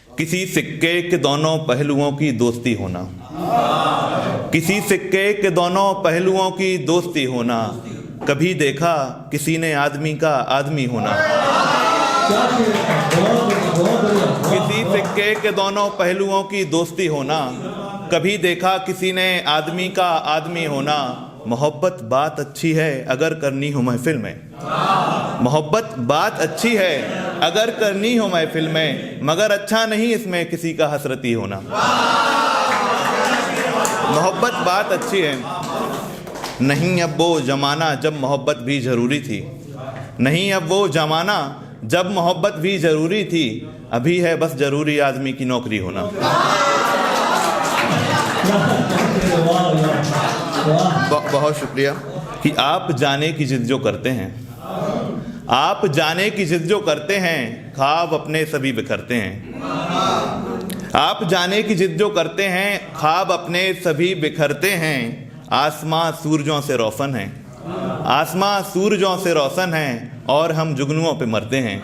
किसी सिक्के के दोनों पहलुओं की दोस्ती होना, किसी सिक्के के दोनों पहलुओं की दोस्ती होना, कभी देखा किसी ने आदमी का आदमी होना। किसी सिक्के के दोनों पहलुओं की दोस्ती होना, कभी देखा किसी ने आदमी का आदमी होना। मोहब्बत बात अच्छी है अगर करनी हो महफिल में, मोहब्बत बात अच्छी है अगर करनी हो महफिल में, मगर अच्छा नहीं इसमें किसी का हसरती होना। मोहब्बत बात अच्छी है, नहीं अब वो ज़माना जब मोहब्बत भी ज़रूरी थी, नहीं अब वो ज़माना जब मोहब्बत भी ज़रूरी थी, अभी है बस ज़रूरी आदमी की नौकरी होना। बहुत शुक्रिया कि आप जाने की जिद जो करते हैं, आप जाने की जिद जो करते हैं, ख्वाब अपने सभी बिखरते हैं। आप जाने की जिद जो करते हैं, ख्वाब अपने सभी बिखरते हैं। आसमां सूरजों से रोशन है, आसमां सूरजों से रोशन है, और हम जुगनुओं पे मरते हैं।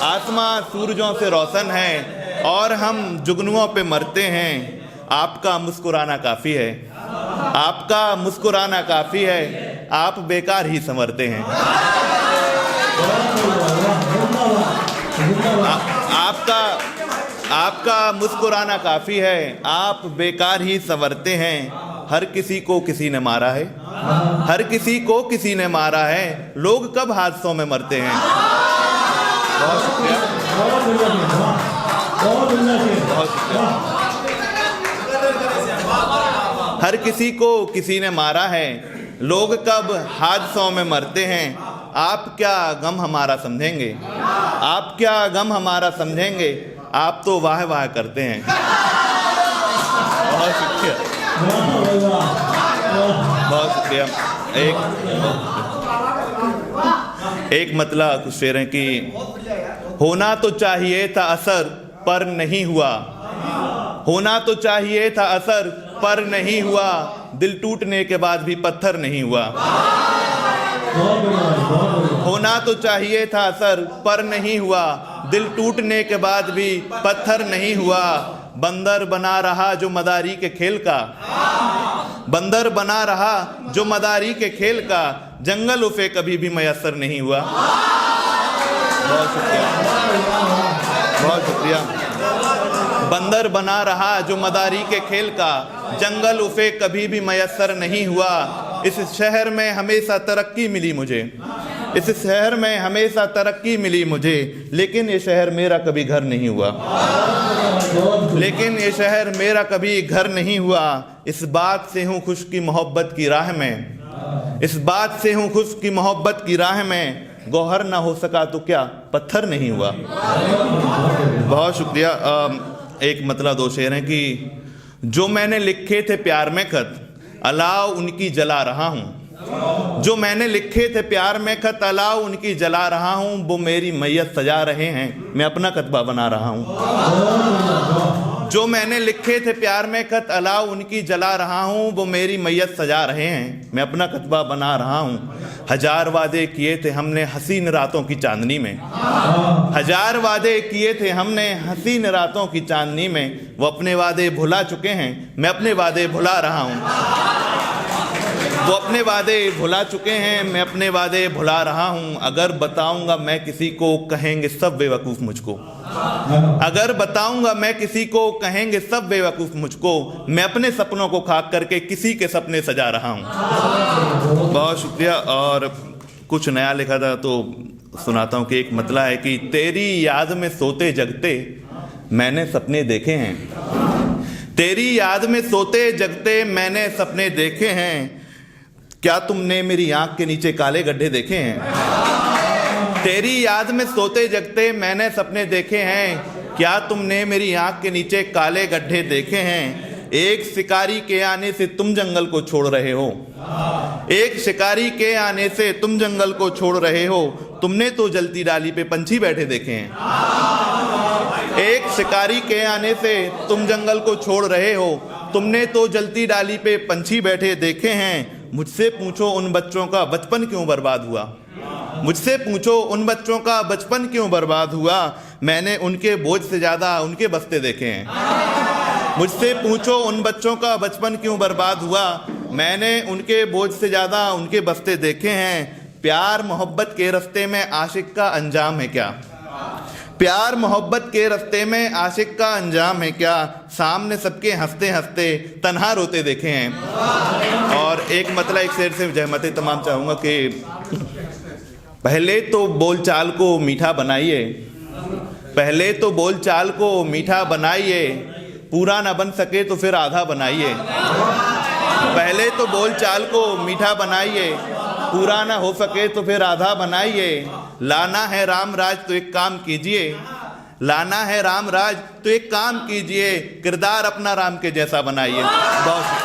आसमां सूरजों से रोशन है और हम जुगनुओं पे मरते हैं। आपका मुस्कुराना काफ़ी है, आपका मुस्कुराना काफ़ी है, आप बेकार ही संवरते हैं। आपका मुस्कुराना काफ़ी है, आप बेकार ही संवरते हैं। हर किसी को किसी ने मारा है, हर किसी को किसी ने मारा है, लोग कब हादसों में मरते हैं। बहुत शुक्रिया, बहुत शुक्रिया। हर किसी को किसी ने मारा है, लोग कब हादसों में मरते हैं। आप क्या गम हमारा समझेंगे, आप क्या गम हमारा समझेंगे, आप तो वाह वाह करते हैं। बहुत शुक्रिया, बहुत शुक्रिया। एक मतलब कुछ शेर हैं कि होना तो चाहिए था असर पर नहीं हुआ, होना तो चाहिए था असर पर नहीं हुआ, दिल टूटने के बाद भी पत्थर नहीं हुआ। होना तो चाहिए था असर पर नहीं हुआ, दिल टूटने के बाद भी पत्थर नहीं हुआ। बंदर बना रहा जो मदारी के खेल का, बंदर बना रहा जो मदारी के खेल का, जंगल उसे कभी भी मयसर नहीं हुआ। बहुत शुक्रिया, बहुत शुक्रिया। बंदर बना रहा जो मदारी के खेल का, जंगल उसे कभी भी मयसर नहीं हुआ। इस शहर में हमेशा तरक्की मिली मुझे, इस शहर में हमेशा तरक्की मिली मुझे, लेकिन ये शहर मेरा कभी घर नहीं हुआ, लेकिन ये शहर मेरा कभी घर नहीं हुआ। इस बात से हूँ खुश की मोहब्बत की राह में, इस बात से हूँ खुश की मोहब्बत की राह में, गौहर ना हो सका तो क्या पत्थर नहीं हुआ। बहुत शुक्रिया। एक मतलब दो शेर हैं कि जो मैंने लिखे थे प्यार में खत, अलाव उनकी जला रहा हूँ, जो मैंने लिखे थे प्यार में खत, अलाव उनकी जला रहा हूँ। वो मेरी मैयत सजा रहे हैं, मैं अपना कतबा बना रहा हूँ। जो मैंने लिखे थे प्यार में खत, अलाव उनकी जला रहा हूँ। वो मेरी मैयत सजा रहे हैं, मैं अपना कतबा बना रहा हूँ। हजार वादे किए थे हमने हसीन रातों की चांदनी में, हजार वादे किए थे हमने हसीन रातों की चांदनी में। वो अपने वादे भुला चुके हैं, मैं अपने वादे भुला रहा हूँ। वो अपने वादे भुला चुके हैं, मैं अपने वादे भुला रहा हूँ। अगर बताऊंगा मैं किसी को, कहेंगे सब बेवकूफ़ मुझको, अगर बताऊंगा मैं किसी को, कहेंगे सब बेवकूफ़ मुझको। मैं अपने सपनों को खाक करके किसी के सपने सजा रहा हूँ। बहुत शुक्रिया। और कुछ नया लिखा था तो सुनाता हूँ कि एक मतला है कि तेरी याद में सोते जगते मैंने सपने देखे हैं, तेरी याद में सोते जगते मैंने सपने देखे हैं। क्या तुमने मेरी आंख के नीचे काले गड्ढे देखे हैं, तेरी याद में सोते जगते मैंने सपने देखे हैं। क्या तुमने मेरी आंख के नीचे काले गड्ढे देखे हैं। एक शिकारी के आने से तुम जंगल को छोड़ रहे हो, एक शिकारी के आने से तुम जंगल को छोड़ रहे हो। तुमने तो जलती डाली पे पंछी बैठे देखे हैं, एक शिकारी के आने से तुम जंगल को छोड़ रहे हो। तुमने तो जलती डाली पे पंछी बैठे देखे हैं। मुझसे पूछो उन बच्चों का बचपन क्यों बर्बाद हुआ, मुझसे पूछो उन बच्चों का बचपन क्यों बर्बाद हुआ, मैंने उनके बोझ से ज़्यादा उनके बस्ते देखे हैं। मुझसे पूछो उन बच्चों का बचपन क्यों बर्बाद हुआ, मैंने उनके बोझ से ज़्यादा उनके बस्ते देखे हैं। प्यार मोहब्बत के रास्ते में आशिक का अंजाम है क्या, प्यार मोहब्बत के रास्ते में आशिक का अंजाम है क्या, सामने सबके हंसते हंसते तन्हा रोते देखे हैं। और एक मतलब एक शेर से जहमत तमाम चाहूँगा कि पहले तो बोलचाल को मीठा बनाइए, पहले तो बोलचाल को मीठा बनाइए, पूरा ना बन सके तो फिर आधा बनाइए। पहले तो बोलचाल को मीठा बनाइए, पूरा ना हो सके तो फिर आधा बनाइए। लाना है राम राज तो एक काम कीजिए, लाना है राम राज तो एक काम कीजिए, किरदार अपना राम के जैसा बनाइए। बहुत